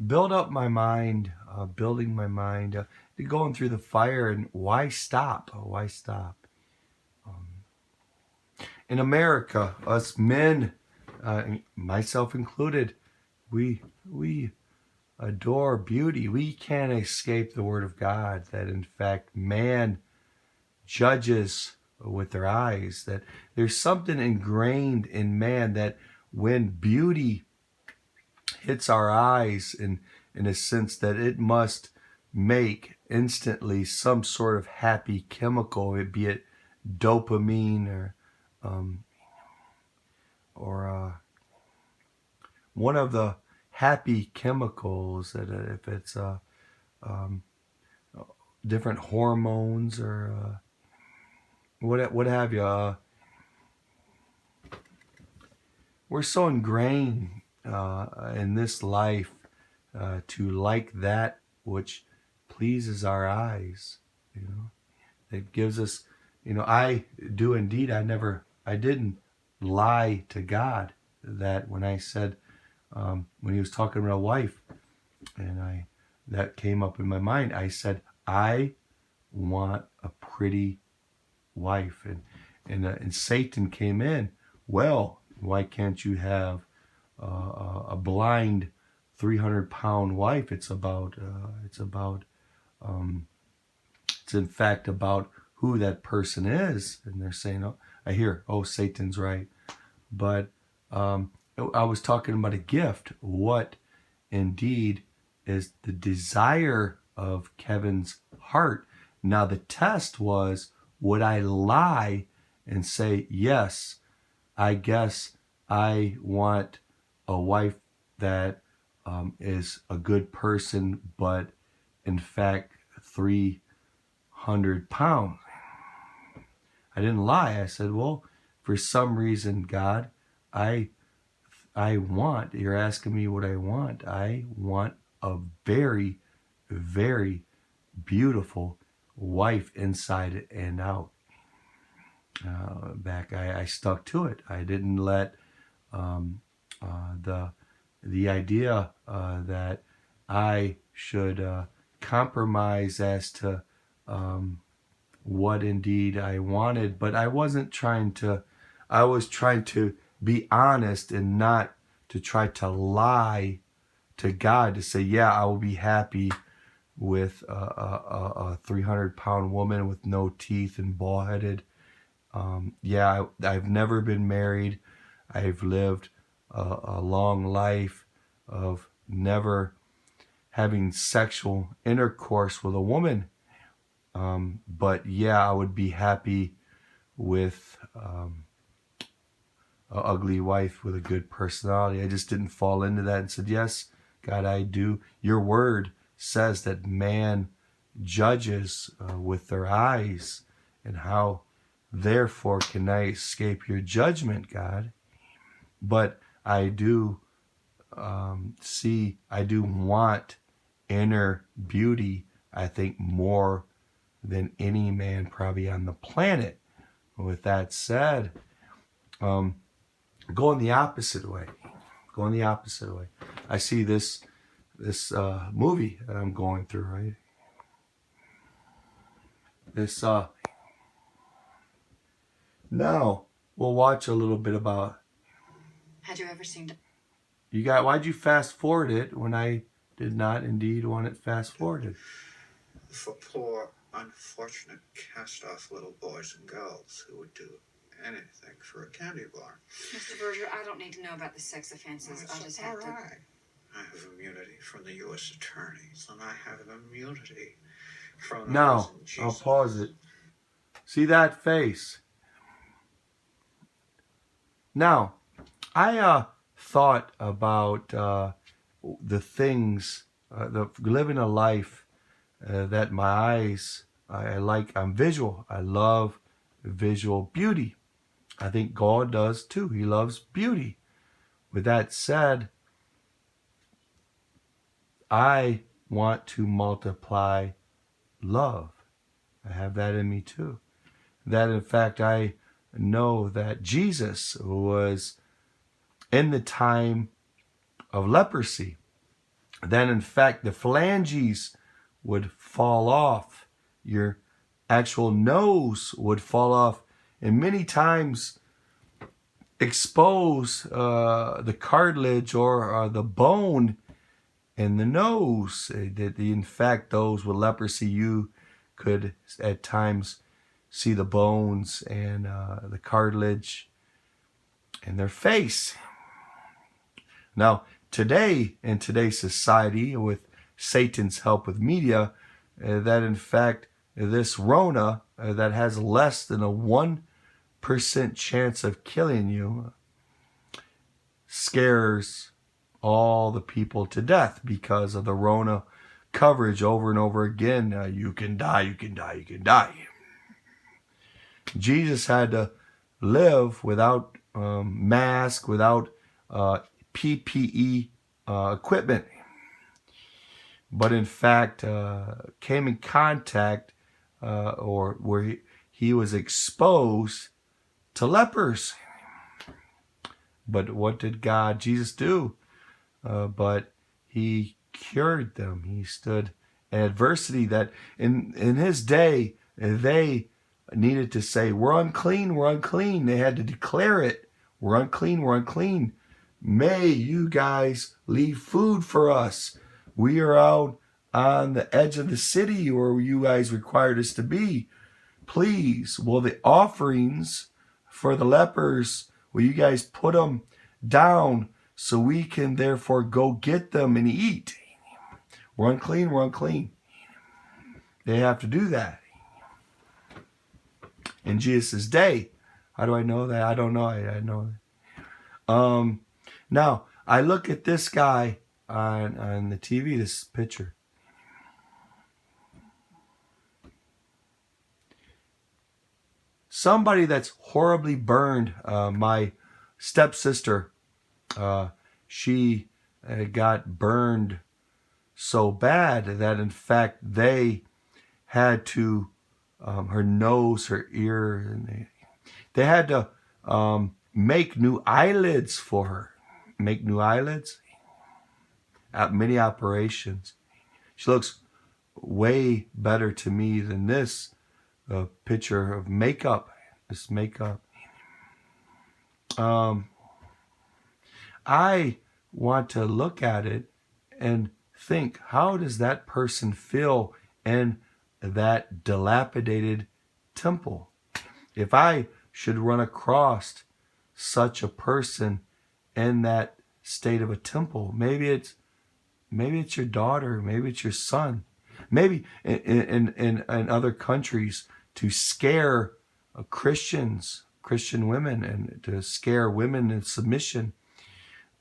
build up my mind, building my mind, going through the fire, and why stop? Why stop? In America, us men, myself included, we adore beauty. We can't escape the Word of God that, in fact, man judges with their eyes. That there's something ingrained in man that when beauty hits our eyes, in a sense that it must make instantly some sort of happy chemical, be it dopamine um, or one of the happy chemicals that if it's um, different hormones or what have you. We're so ingrained in this life to like that which pleases our eyes. You know, it gives us. You know, I do indeed. I didn't lie to God that when I said when He was talking to my wife, and that came up in my mind. I said I want a pretty wife, and Satan came in. Well, why can't you have a blind 300-pound wife? It's in fact about who that person is. And they're saying, oh, I hear, oh, Satan's right. But I was talking about a gift. What indeed is the desire of Kevin's heart? Now the test was, would I lie and say, yes, I guess I want a wife that is a good person, but in fact 300 pounds. I didn't lie. I said, well, for some reason, God, I want, you're asking me what I want. I want a very, very beautiful wife inside and out. I stuck to it. I didn't let the idea that I should compromise as to what indeed I wanted, but I wasn't trying to. I was trying to be honest and not to try to lie to God to say, yeah, I will be happy with a 300-pound woman with no teeth and bald-headed. I've never been married. I've lived a long life of never having sexual intercourse with a woman. But yeah, I would be happy with an ugly wife with a good personality. I just didn't fall into that and said, yes, God, I do. Your word says that man judges with their eyes, and how therefore can I escape your judgment, God? But I do I do want inner beauty, I think, more than any man probably on the planet. With that said, going the opposite way. Going the opposite way. I see this movie that I'm going through, right? Now we'll watch a little bit about. Had you ever seen? Why'd you fast forward it when I did not indeed want it fast forwarded? For poor, unfortunate, cast-off little boys and girls who would do anything for a candy bar. Mr. Berger, I don't need to know about the sex offenses. I'll just have to. Right. I have immunity from the U.S. attorneys, and I have immunity from. Now, I'll pause it. See that face? Now, I thought about the things, living a life that my eyes, I like. I'm visual. I love visual beauty. I think God does too. He loves beauty. With that said, I want to multiply love. I have that in me too. That in fact, I know that Jesus was in the time of leprosy. then in fact the phalanges would fall off. Your actual nose would fall off, and many times expose the cartilage or the bone in the nose. In fact, those with leprosy, you could at times see the bones and the cartilage in their face. Now, today, in today's society, with Satan's help with media, that in fact, this Rona that has less than a 1% chance of killing you scares all the people to death because of the Rona coverage over and over again. You can die, you can die, you can die. Jesus had to live without mask, without PPE equipment, but in fact came in contact or where he was exposed to lepers. But what did Jesus do? But he cured them. He stood in adversity that in his day they needed to say, we're unclean, we're unclean. They had to declare it. We're unclean, we're unclean. May you guys leave food for us. We are out on the edge of the city where you guys required us to be. Please, will the offerings for the lepers, will you guys put them down so we can therefore go get them and eat? We're unclean, we're unclean. They have to do that. In Jesus' day. How do I know that? I don't know. I know that. Now, I look at this guy on the TV, this picture. Somebody that's horribly burned. My stepsister, she got burned so bad that in fact they had to, her nose, her ear, and they had to make new eyelids for her. Make new eyelids. Many operations. She looks way better to me than this picture of makeup. This makeup. I want to look at it and think, how does that person feel in that dilapidated temple? If I should run across such a person in that state of a temple, maybe it's your daughter, maybe it's your son, maybe in other countries to scare Christians, Christian women, and to scare women in submission,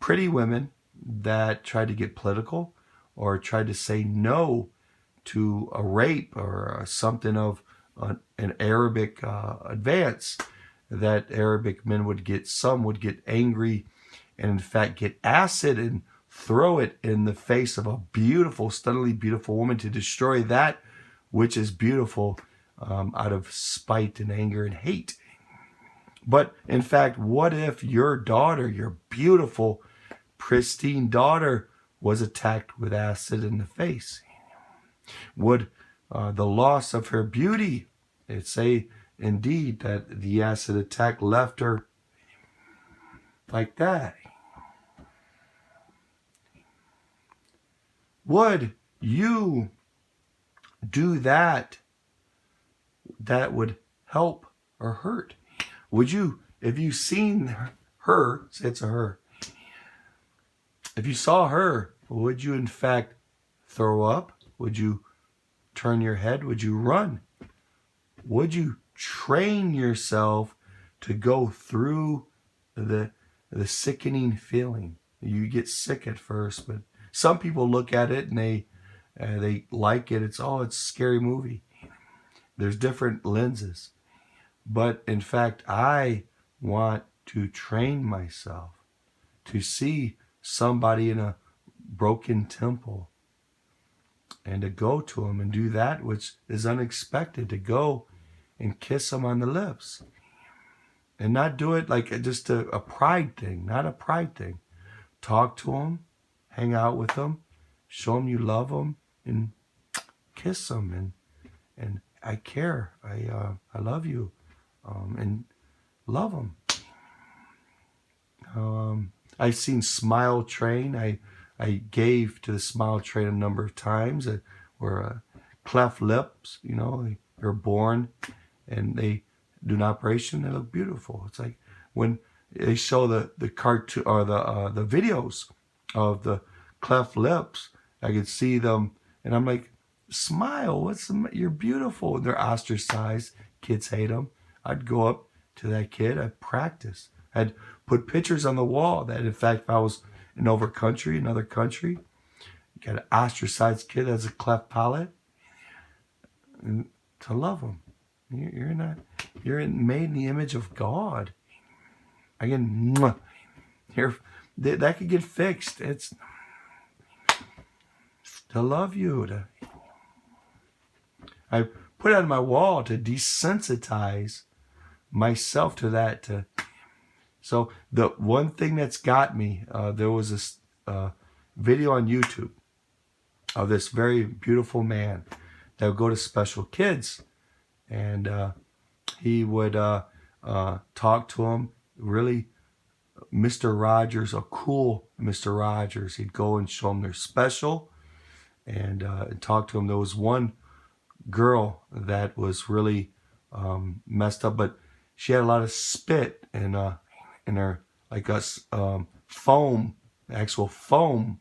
pretty women that try to get political or try to say no to a rape or something of an Arabic advance, that Arabic men would get, some would get angry and in fact get acid and throw it in the face of a beautiful, stunningly beautiful woman to destroy that which is beautiful out of spite and anger and hate. But in fact, what if your daughter, your beautiful, pristine daughter, was attacked with acid in the face? Would the loss of her beauty, say indeed that the acid attack left her like that? Would you do that would help or hurt? Would you, if you seen her, say it's a her, if you saw her, would you in fact throw up? Would you turn your head? Would you run? Would you train yourself to go through the sickening feeling? You get sick at first, but some people look at it and they like it. It's a scary movie. There's different lenses. But in fact, I want to train myself to see somebody in a broken temple and to go to them and do that which is unexpected, to go and kiss them on the lips. And not do it like just a pride thing, not a pride thing. Talk to them, hang out with them, show them you love them and kiss them and I care. I love you, and love them. I've seen Smile Train. I gave to the Smile Train a number of times where cleft lips, they're born and they do an operation. They look beautiful. It's like when they show the cartoon or the videos of the cleft lips, I could see them and I'm like, smile, you're beautiful. They're ostracized. Kids hate them. I'd go up to that kid. I'd practice. I'd put pictures on the wall that, in fact, if I was in another country, you got an ostracized kid that has a cleft palate, and to love him. You're made in the image of God. Again, that could get fixed. It's to love you. I put it on my wall to desensitize myself to that. So the one thing that's got me, there was this video on YouTube of this very beautiful man that would go to special kids, and he would talk to them. Really, Mr. Rogers, a cool Mr. Rogers. He'd go and show them they're special, and talk to them. There was one girl that was really messed up, but she had a lot of spit in her, like foam, actual foam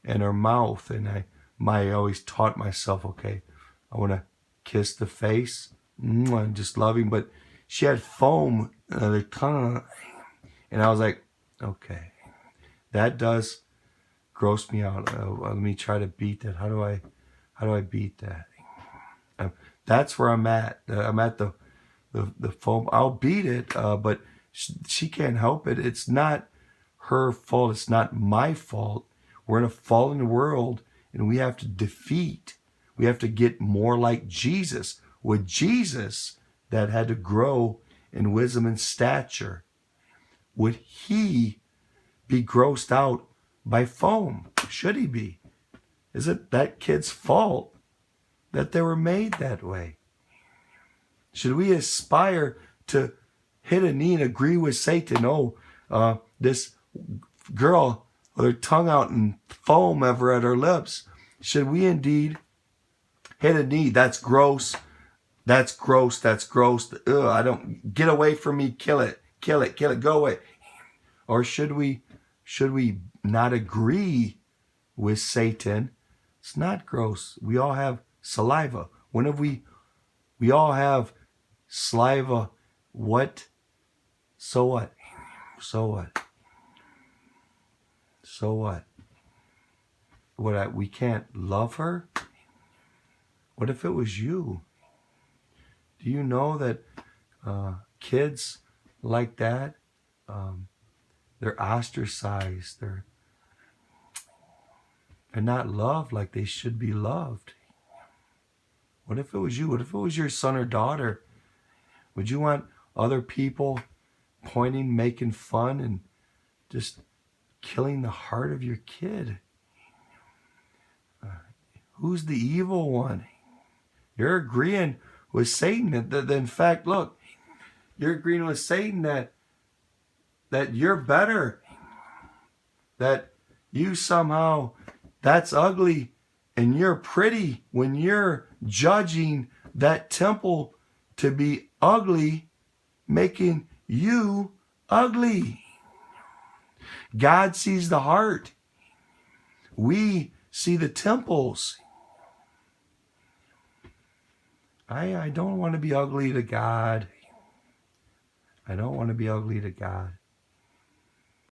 in her mouth. And I always taught myself, okay, I want to kiss the face and just loving, but she had foam in her tongue, and I was like, okay, that does gross me out. Let me try to beat that. How do I beat that? That's where I'm at. I'm at the foam. I'll beat it, but she can't help it. It's not her fault. It's not my fault. We're in a fallen world, and we have to we have to get more like Jesus. With Jesus that had to grow in wisdom and stature, would he be grossed out by foam? Should he be? Is it that kid's fault that they were made that way? Should we aspire to hit a knee and agree with Satan? This girl with her tongue out and foam ever at her lips. Should we indeed hit a knee? That's gross. That's gross. That's gross. Ugh, I don't, get away from me. Kill it. Kill it. Kill it. Go away. Or should we not agree with Satan? It's not gross. We all have saliva. When have we all have saliva. What? So what? So what? So what? We can't love her? What if it was you? Do you know that kids like that, they're ostracized. They're not loved like they should be loved. What if it was you? What if it was your son or daughter? Would you want other people pointing, making fun, and just killing the heart of your kid? Who's the evil one? You're agreeing with Satan. That in fact, look, you're agreeing with Satan that you're better. That you somehow, that's ugly, and you're pretty when you're judging that temple to be ugly, making you ugly. God sees the heart. We see the temples. I don't want to be ugly to God. I don't want to be ugly to God.